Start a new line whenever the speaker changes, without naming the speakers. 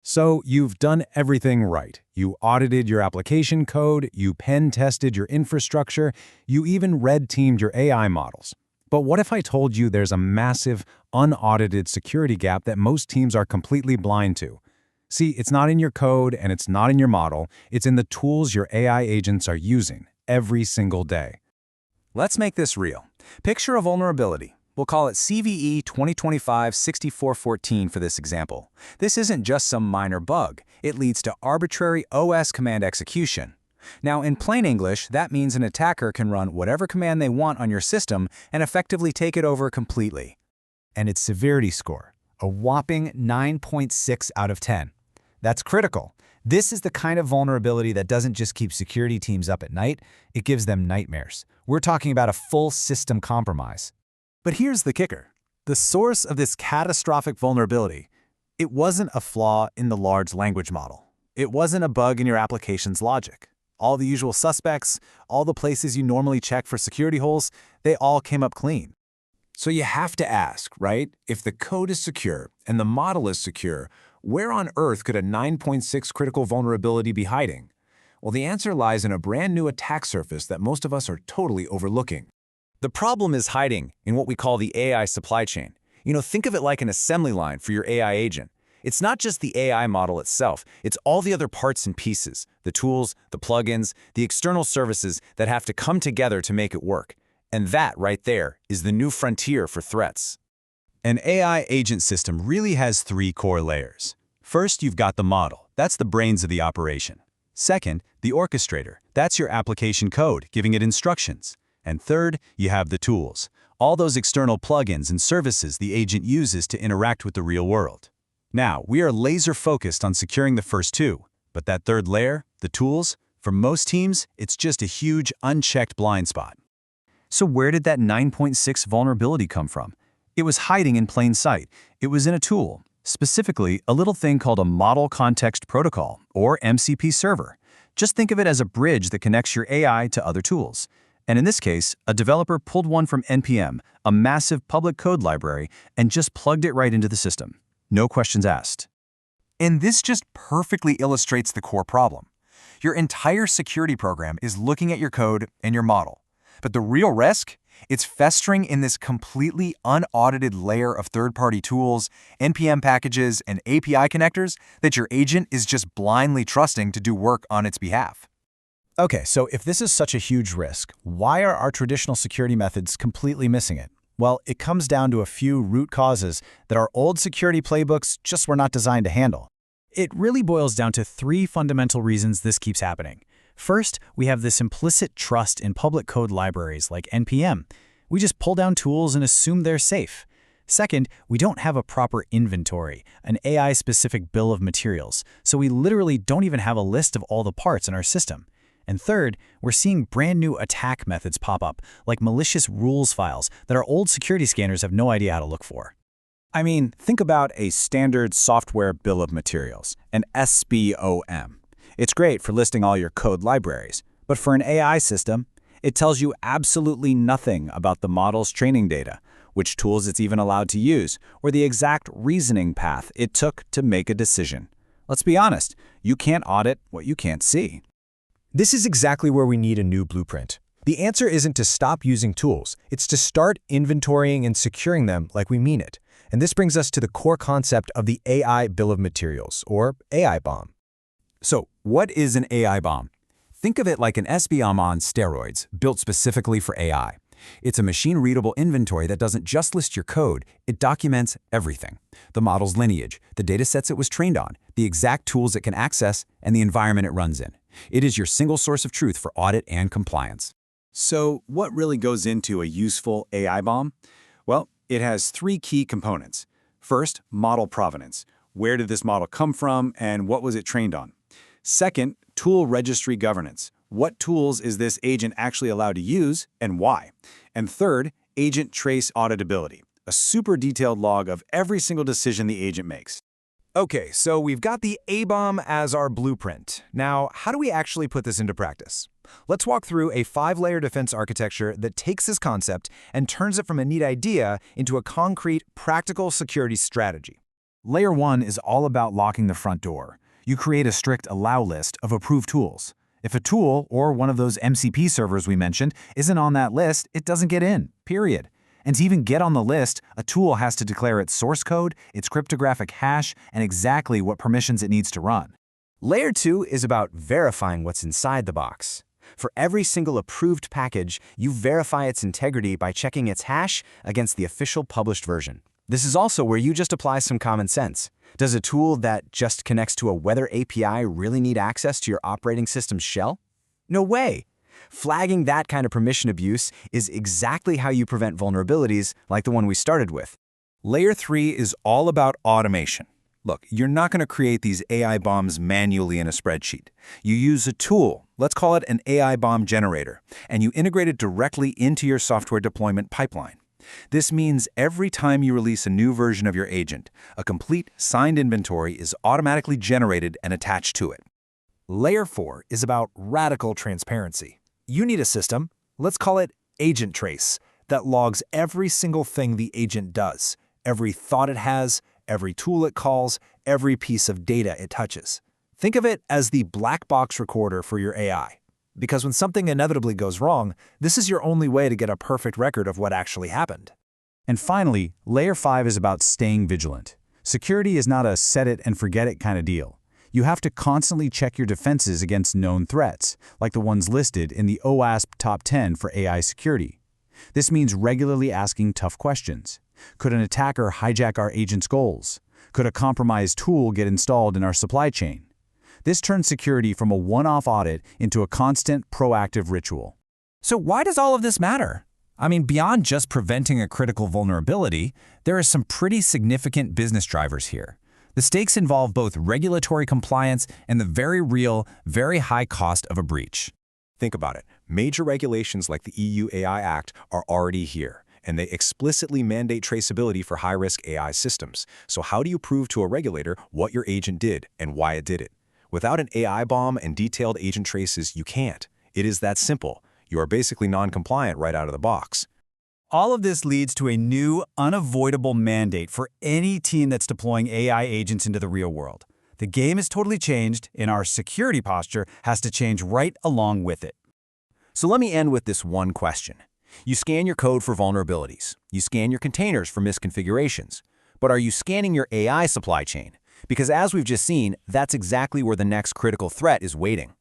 So you've done everything right. You audited your application code, you pen tested your infrastructure, you even red teamed your AI models. But what if I told you there's a massive, unaudited security gap that most teams are completely blind to? See, it's not in your code and it's not in your model, it's in the tools your AI agents are using every single day.
Let's make this real. Picture a vulnerability. We'll call it CVE 2025-6414 for this example. This isn't just some minor bug. It leads to arbitrary OS command execution. Now, in plain English, that means an attacker can run whatever command they want on your system and effectively take it over completely.
And its severity score, a whopping 9.6 out of 10. That's critical. This is the kind of vulnerability that doesn't just keep security teams up at night, it gives them nightmares. We're talking about a full system compromise.
But here's the kicker. The source of this catastrophic vulnerability, it wasn't a flaw in the large language model. It wasn't a bug in your application's logic. All the usual suspects, all the places you normally check for security holes, they all came up clean. So you have to ask, right? If the code is secure and the model is secure, where on earth could a 9.6 critical vulnerability be hiding? Well, the answer lies in a brand new attack surface that most of us are totally overlooking. The problem is hiding in what we call the AI supply chain. Think of it like an assembly line for your AI agent. It's not just the AI model itself, it's all the other parts and pieces, the tools, the plugins, the external services that have to come together to make it work. And that right there is the new frontier for threats.
An AI agent system really has three core layers. First, you've got the model. That's the brains of the operation. Second, the orchestrator. That's your application code, giving it instructions. And third, you have the tools, all those external plugins and services the agent uses to interact with the real world. Now, we are laser-focused on securing the first two, but that third layer, the tools, for most teams, it's just a huge, unchecked blind spot.
So where did that 9.6 vulnerability come from? It was hiding in plain sight. It was in a tool, specifically a little thing called a Model Context Protocol, or MCP server. Just think of it as a bridge that connects your AI to other tools. And in this case, a developer pulled one from NPM, a massive public code library, and just plugged it right into the system. No questions asked.
And this just perfectly illustrates the core problem. Your entire security program is looking at your code and your model. But the real risk? It's festering in this completely unaudited layer of third-party tools, NPM packages, and API connectors that your agent is just blindly trusting to do work on its behalf.
Okay, so if this is such a huge risk, why are our traditional security methods completely missing it? Well, it comes down to a few root causes that our old security playbooks just were not designed to handle.
It really boils down to three fundamental reasons this keeps happening. First, we have this implicit trust in public code libraries like NPM. We just pull down tools and assume they're safe. Second, we don't have a proper inventory, an AI-specific bill of materials, so we literally don't even have a list of all the parts in our system. And third, we're seeing brand new attack methods pop up, like malicious rules files that our old security scanners have no idea how to look for.
I mean, think about a standard software bill of materials, an SBOM. It's great for listing all your code libraries, but for an AI system, it tells you absolutely nothing about the model's training data, which tools it's even allowed to use, or the exact reasoning path it took to make a decision. Let's be honest, you can't audit what you can't see.
This is exactly where we need a new blueprint. The answer isn't to stop using tools, it's to start inventorying and securing them like we mean it. And this brings us to the core concept of the AI Bill of Materials, or AIBoM.
So, what is an AIBoM? Think of it like an SBOM on steroids, built specifically for AI. It's a machine-readable inventory that doesn't just list your code, it documents everything. The model's lineage, the datasets it was trained on, the exact tools it can access, and the environment it runs in. It is your single source of truth for audit and compliance. So, what really goes into a useful AIBoM? Well, it has three key components. First, model provenance. Where did this model come from and what was it trained on? Second, tool registry governance. What tools is this agent actually allowed to use and why? And third, agent trace auditability, a super detailed log of every single decision the agent makes.
Okay, so we've got the AIBoM as our blueprint. Now, how do we actually put this into practice? Let's walk through a 5-layer defense architecture that takes this concept and turns it from a neat idea into a concrete, practical security strategy.
Layer 1 is all about locking the front door. You create a strict allow list of approved tools. If a tool, or one of those MCP servers we mentioned, isn't on that list, it doesn't get in, period. And to even get on the list, a tool has to declare its source code, its cryptographic hash, and exactly what permissions it needs to run.
Layer 2 is about verifying what's inside the box. For every single approved package, you verify its integrity by checking its hash against the official published version. This is also where you just apply some common sense. Does a tool that just connects to a weather API really need access to your operating system's shell? No way! Flagging that kind of permission abuse is exactly how you prevent vulnerabilities like the one we started with.
Layer 3 is all about automation. Look, you're not going to create these AI bombs manually in a spreadsheet. You use a tool, let's call it an AI bomb generator, and you integrate it directly into your software deployment pipeline. This means every time you release a new version of your agent, a complete signed inventory is automatically generated and attached to it.
Layer 4 is about radical transparency. You need a system, let's call it Agent Trace, that logs every single thing the agent does, every thought it has, every tool it calls, every piece of data it touches. Think of it as the black box recorder for your AI. Because when something inevitably goes wrong, this is your only way to get a perfect record of what actually happened.
And finally, Layer 5 is about staying vigilant. Security is not a set it and forget it kind of deal. You have to constantly check your defenses against known threats, like the ones listed in the OWASP Top 10 for AI security. This means regularly asking tough questions. Could an attacker hijack our agent's goals? Could a compromised tool get installed in our supply chain? This turns security from a one-off audit into a constant, proactive ritual.
So why does all of this matter? I mean, beyond just preventing a critical vulnerability, there are some pretty significant business drivers here. The stakes involve both regulatory compliance and the very real, very high cost of a breach.
Think about it. Major regulations like the EU AI Act are already here, and they explicitly mandate traceability for high-risk AI systems. So how do you prove to a regulator what your agent did and why it did it? Without an AI bomb and detailed agent traces, you can't. It is that simple. You are basically non-compliant right out of the box.
All of this leads to a new, unavoidable mandate for any team that's deploying AI agents into the real world. The game has totally changed, and our security posture has to change right along with it.
So let me end with this one question. You scan your code for vulnerabilities. You scan your containers for misconfigurations. But are you scanning your AI supply chain? Because as we've just seen, that's exactly where the next critical threat is waiting.